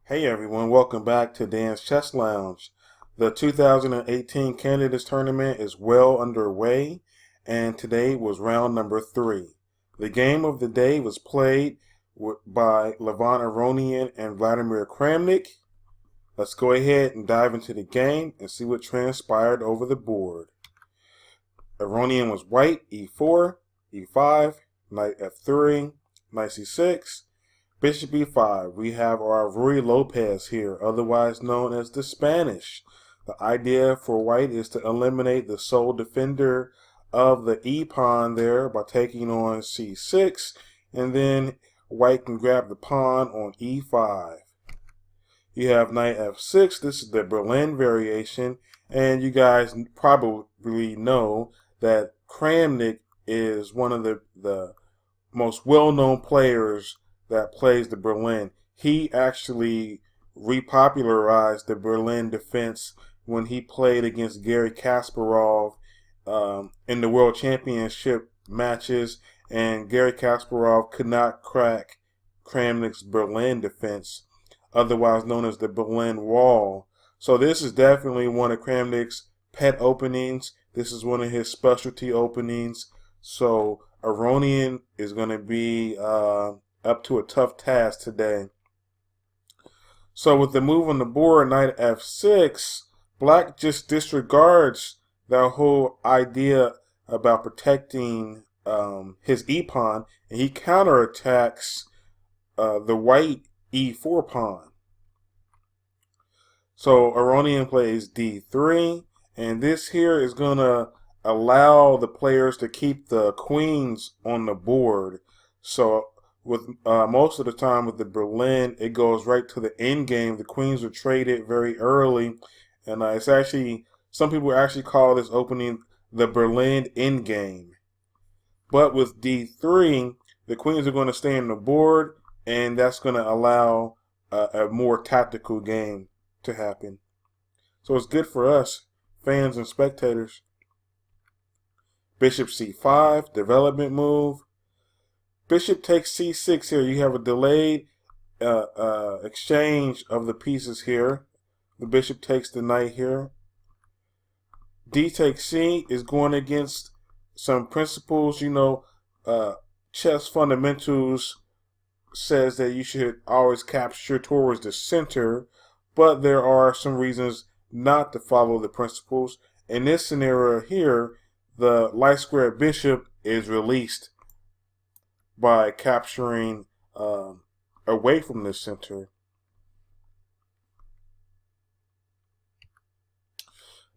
Hey everyone, welcome back to Dan's Chess Lounge. The 2018 Candidates Tournament is well underway, and today was round number 3. The game of the day was played by Levon Aronian and Vladimir Kramnik. Let's go ahead and dive into the game and see what transpired over the board. Aronian was white, e4, e5, knight f3, knight c6, Bishop e5. We have our Ruy Lopez here, otherwise known as the Spanish. The idea for white is to eliminate the sole defender of the e-pawn there by taking on c6, and then white can grab the pawn on e5. You have knight f6. This is the Berlin variation, and you guys probably know that Kramnik is one of the most well-known players that plays the Berlin. He actually repopularized the Berlin defense when he played against Garry Kasparov in the World Championship matches, and Garry Kasparov could not crack Kramnik's Berlin defense, otherwise known as the Berlin Wall. So this is definitely one of Kramnik's pet openings. This is one of his specialty openings. So Aronian is going to be up to a tough task today. So with the move on the board, knight f6, black just disregards that whole idea about protecting his e-pawn, and he counterattacks the white e4 pawn. So Aronian plays d3, and this here is going to allow the players to keep the queens on the board. So with most of the time with the Berlin, it goes right to the end game. The queens are traded very early, and it's actually, some people actually call this opening the Berlin end game. But with d3, the queens are going to stay on the board, and that's going to allow a more tactical game to happen. So it's good for us, fans and spectators. Bishop c5, development move. Bishop takes c6 here. You have a delayed exchange of the pieces here. The bishop takes the knight here. D takes c is going against some principles. You know, chess fundamentals says that you should always capture towards the center, but there are some reasons not to follow the principles. In this scenario here, the light square bishop is released by capturing away from the center.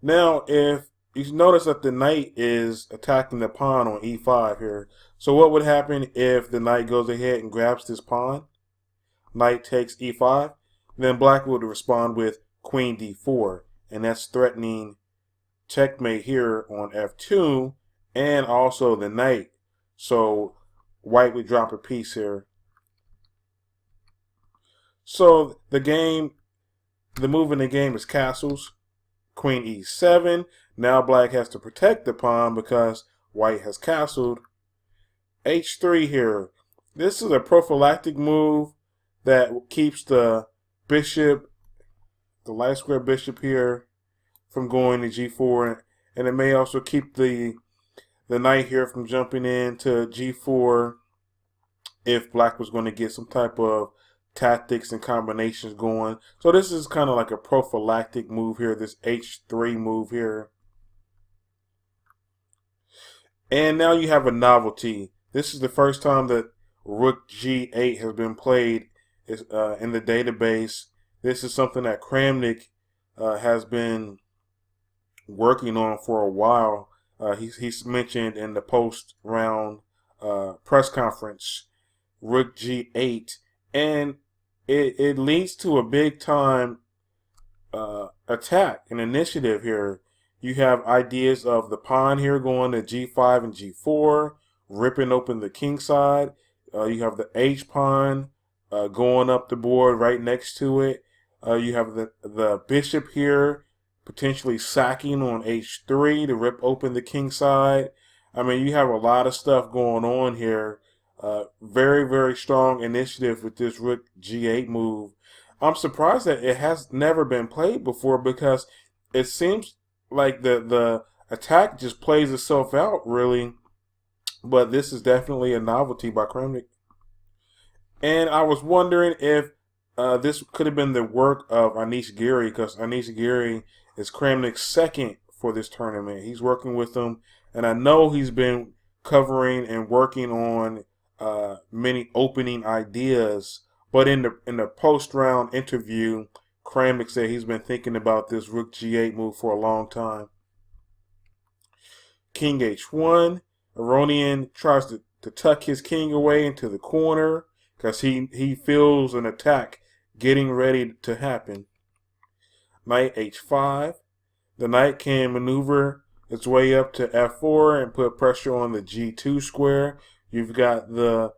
Now, if you notice that the knight is attacking the pawn on e5 here, so what would happen if the knight goes ahead and grabs this pawn? Knight takes e5, then black would respond with queen d4, and that's threatening checkmate here on f2, and also the knight. So white would drop a piece here. So the move in the game is castles. Queen e7. Now black has to protect the pawn because white has castled. h3 here. This is a prophylactic move that keeps the bishop, the light square bishop here, from going to g4, and it may also keep the knight here from jumping into g4 if black was going to get some type of tactics and combinations going. So this is kind of like a prophylactic move here, this h3 move here. And now you have a novelty. This is the first time that rook g8 has been played in the database. This is something that Kramnik has been working on for a while. He's mentioned in the post-round press conference, rook g8, and it leads to a big-time attack, an initiative here. You have ideas of the pawn here going to g5 and g4, ripping open the king side. You have the h-pawn going up the board right next to it. You have the bishop here potentially sacking on h3 to rip open the king side. I mean, you have a lot of stuff going on here. Very, very strong initiative with this rook g8 move. I'm surprised that it has never been played before because it seems like the attack just plays itself out really. But this is definitely a novelty by Kramnik. And I was wondering if this could have been the work of Anish Giri, because Anish Giri is Kramnik's second for this tournament. He's working with him, and I know he's been covering and working on many opening ideas. But in the post round interview, Kramnik said he's been thinking about this Rook G8 move for a long time. King H1. Aronian tries to tuck his king away into the corner because he feels an attack getting ready to happen. Knight H5. The knight can maneuver its way up to F4 and put pressure on the G2 square. You've got the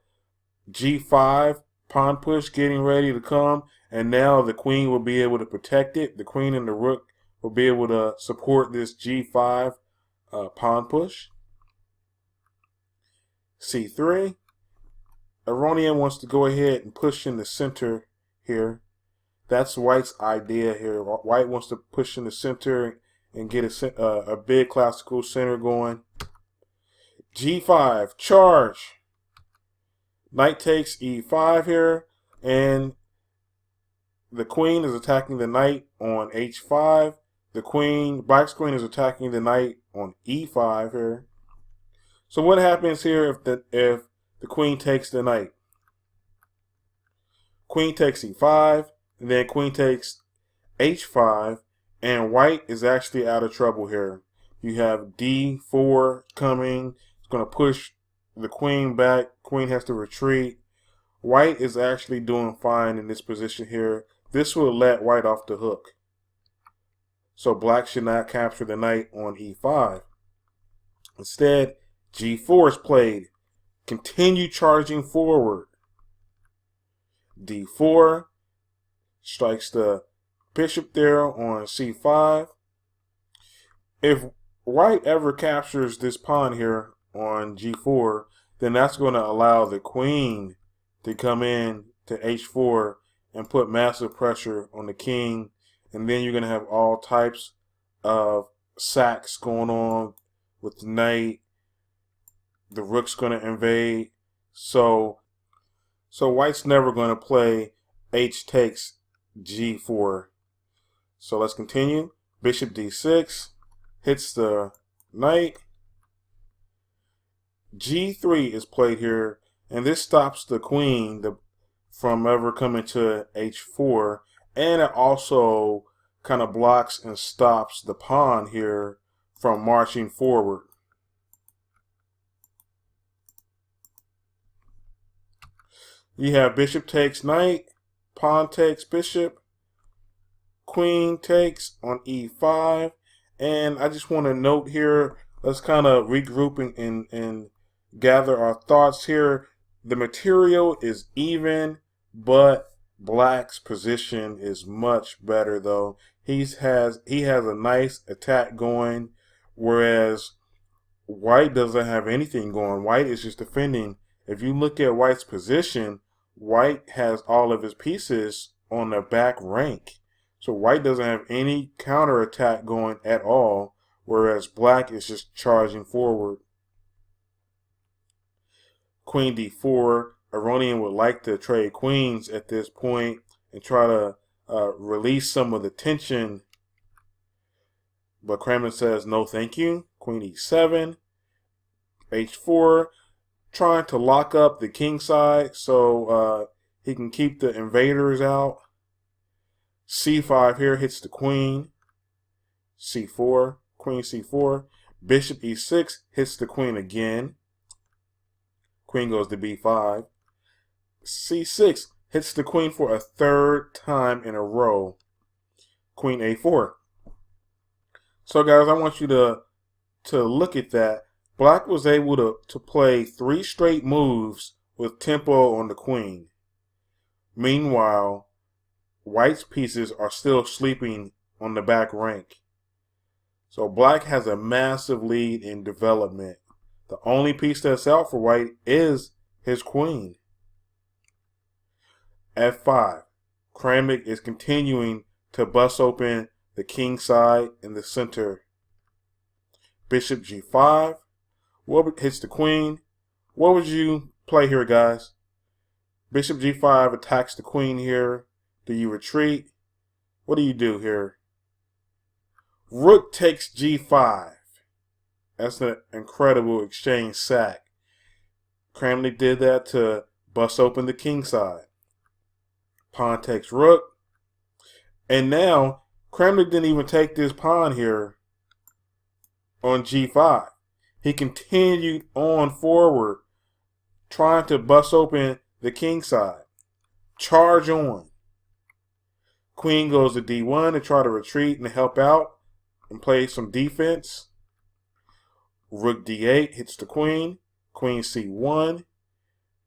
G5 pawn push getting ready to come, and now the queen will be able to protect it. The queen and the rook will be able to support this G5 pawn push. C3. Aronian wants to go ahead and push in the center here. That's White's idea here. White wants to push in the center and get a big classical center going. G5, charge. Knight takes E5 here, and the queen is attacking the knight on H5. Black's queen is attacking the knight on E5 here. So what happens here if the queen takes the knight? Queen takes E5, and then queen takes H5, and White is actually out of trouble here. You have D4 coming. It's going to push the queen back. Queen has to retreat. White is actually doing fine in this position here. This will let White off the hook. So Black should not capture the knight on E5. Instead, G4 is played. Continue charging forward. D4 strikes the bishop there on C5. If White ever captures this pawn here on G4, then that's going to allow the queen to come in to H4 and put massive pressure on the king. And then you're going to have all types of sacks going on with the knight. The rook's going to invade. So White's never going to play H takes G4. So let's continue. Bishop D6 hits the knight. G3 is played here, and this stops the queen from ever coming to H4, and it also kind of blocks and stops the pawn here from marching forward. You have bishop takes knight, pawn takes bishop, queen takes on E5, and I just want to note here, let's kind of regroup and gather our thoughts here. The material is even, but Black's position is much better though. He has a nice attack going, whereas White doesn't have anything going. White is just defending. If you look at White's position, White has all of his pieces on the back rank. So White doesn't have any counterattack going at all, whereas Black is just charging forward. Queen D4. Aronian would like to trade queens at this point and try to release some of the tension. But Kramnik says no thank you. Queen E7. H4. Trying to lock up the king side so he can keep the invaders out. C5 here hits the queen. C4. Queen C4. Bishop E6 hits the queen again. Queen goes to B5. C6 hits the queen for a third time in a row. Queen A4. So guys, I want you to look at that. Black was able to play 3 straight moves with tempo on the queen. Meanwhile, White's pieces are still sleeping on the back rank. So Black has a massive lead in development. The only piece that's out for White is his queen. F5. Kramnik is continuing to bust open the king side in the center. Bishop g5. What hits the queen? What would you play here, guys? Bishop g5 attacks the queen here. Do you retreat? What do you do here? Rook takes g5. That's an incredible exchange sack. Kramnik did that to bust open the king side. Pawn takes rook. And now, Kramnik didn't even take this pawn here on g5. He continued on forward, trying to bust open the king side. Charge on. Queen goes to d1 to try to retreat and help out and play some defense. Rook d8 hits the queen. Queen c1.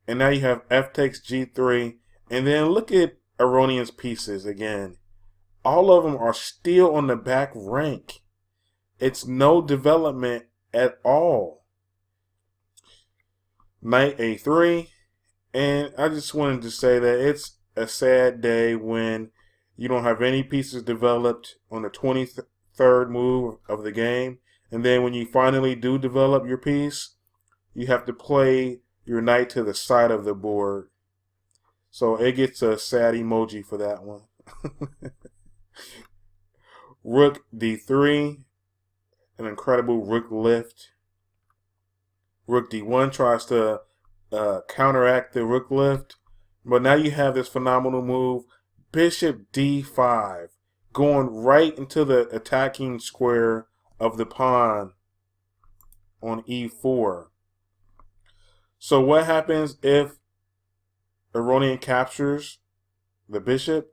And now you have f takes g3. And then look at Aronian's pieces again. All of them are still on the back rank. It's no development at all. Knight a3. And I just wanted to say that it's a sad day when you don't have any pieces developed on the 23rd move of the game. And then when you finally do develop your piece, you have to play your knight to the side of the board. So it gets a sad emoji for that one. Rook d3. An incredible rook lift. Rook d1 tries to counteract the rook lift. But now you have this phenomenal move. Bishop d5. Going right into the attacking square of the pawn on e4. So what happens if Aronian captures the bishop?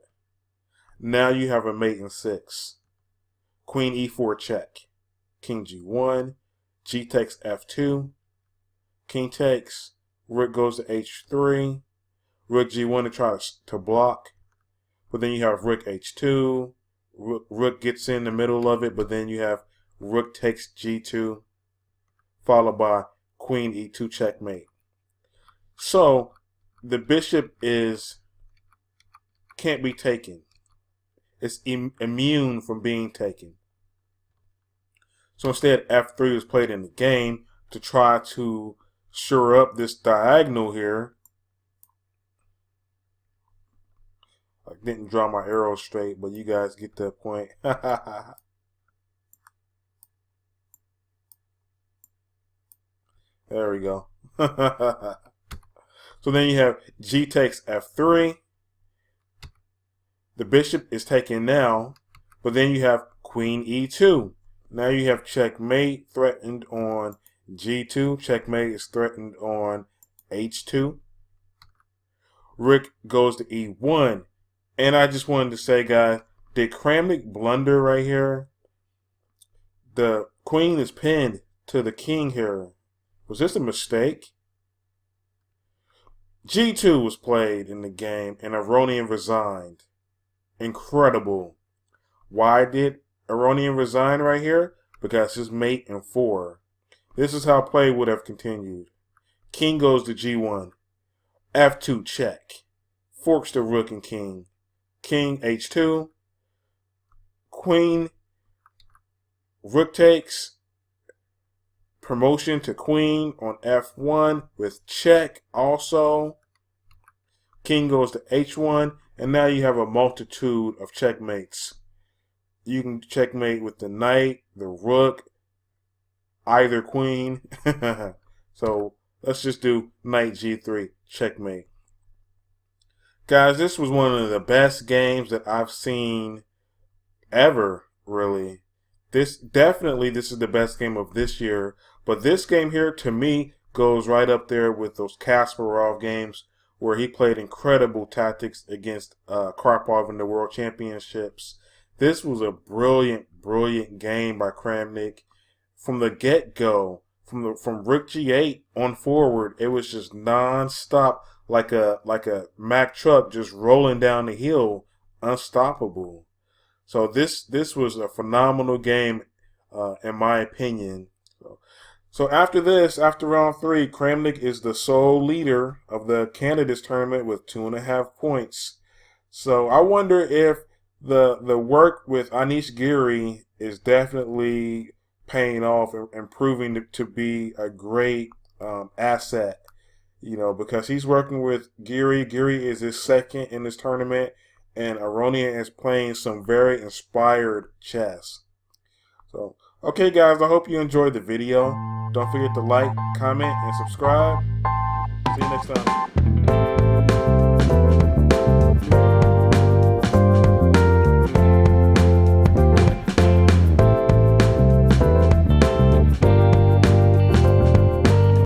Now you have a mate in 6. Queen e4 check. King g1. G takes f2. King takes. Rook goes to h3. Rook g1 to try to block. But then you have rook h2. Rook gets in the middle of it, but then you have rook takes g2. Followed by queen e2 checkmate. So the bishop can't be taken. It's immune from being taken. So instead, f3 was played in the game to try to shore up this diagonal here. I didn't draw my arrow straight, but you guys get the point. There we go. So then you have g takes f3. The bishop is taken now, but then you have queen e2. Now you have checkmate threatened on g2. Checkmate is threatened on h2. Rook goes to e1. And I just wanted to say, guys, did Kramnik blunder right here? The queen is pinned to the king here. Was this a mistake? g2 was played in the game and Aronian resigned. Incredible. Why did Aronian resign right here? Because his mate in 4. This is how play would have continued. King goes to g1. f2 check. Forks the rook and king. King h2. Queen. Rook takes. Promotion to queen on f1 with check also. King goes to h1. And now you have a multitude of checkmates. You can checkmate with the knight, the rook, either queen. So let's just do knight g3, checkmate. Guys, this was one of the best games that I've seen ever, really. This is the best game of this year. But this game here, to me, goes right up there with those Kasparov games where he played incredible tactics against Karpov in the World Championships. This was a brilliant, brilliant game by Kramnik. From the get-go, from rook g8 on forward, it was just non-stop, like a Mack truck just rolling down the hill, unstoppable. So this was a phenomenal game, in my opinion. So after this, after round 3, Kramnik is the sole leader of the candidates tournament with 2.5 points. So I wonder if the work with Anish Giri is definitely paying off and proving to be a great asset. Because he's working with Giri. Giri is his second in this tournament, and Aronian is playing some very inspired chess. So, okay, guys, I hope you enjoyed the video. Don't forget to like, comment, and subscribe. See you next time.